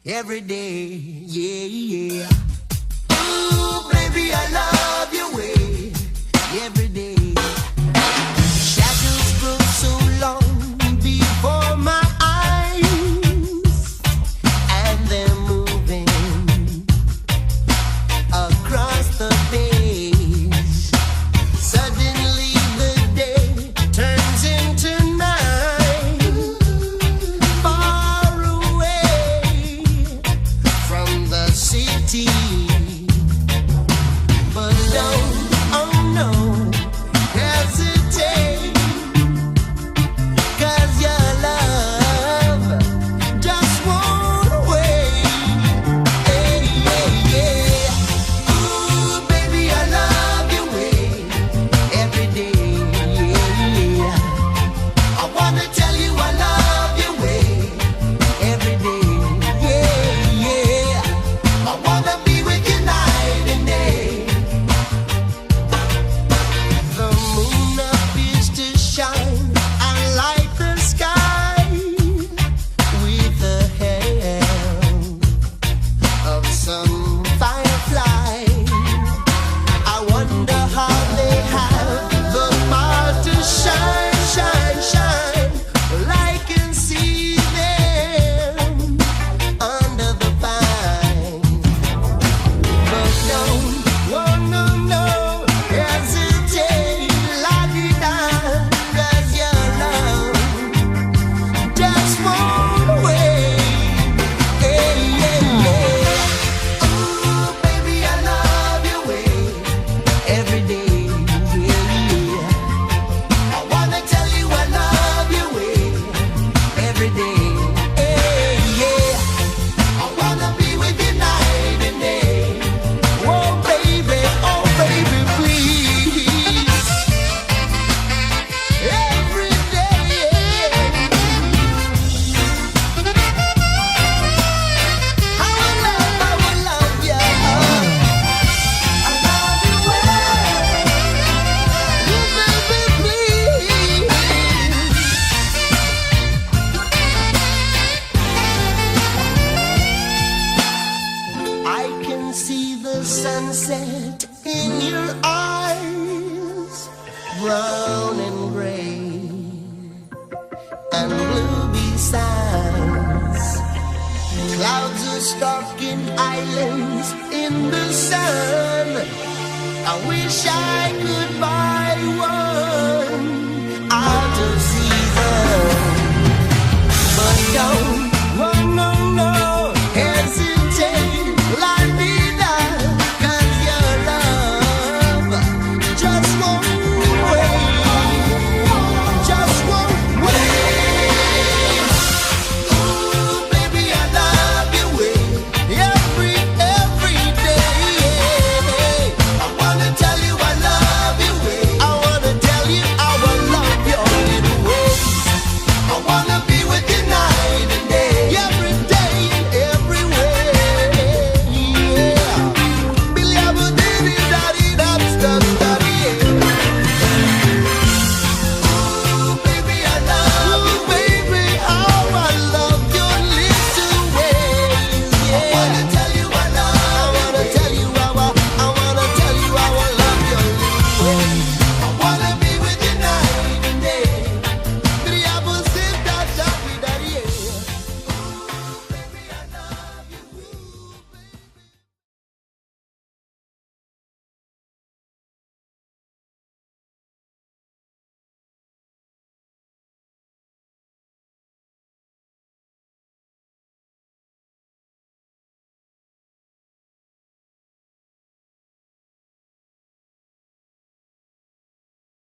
every day, yeah, yeah. Ooh, baby, I love your way every day. Shadows grow so long before my eyes, and they're moving across the page. Suddenly the day turns into night, far away from the city. But don't, oh no, hesitate, 'cause your love just won't wait. Hey, yeah, yeah. Ooh, baby, I love your way every day, yeah, yeah. I wanna tell you I love your way every day, yeah, yeah. I wanna be with you night and day. The moon appears to shine and light the sky with the help of some firefly. I wonder how they have the power to shine, shine, shine. Well, I can see them under the pine. But no, oh no, no, hesitate, la-di-da, 'cause your love just won't wait. Hey, yeah, yeah. Ooh, baby, I love your way every day, yeah, yeah. I wanna tell you I love your way every day, hey, yeah. I wanna be with you night and day. Oh baby, please. Every day. I will love you. I love you well. You baby, please. I can see the sunset in your eyes, brown and gray and blue besides. Clouds are stalking islands in the sun. I wish I could buy one out of season, but don't.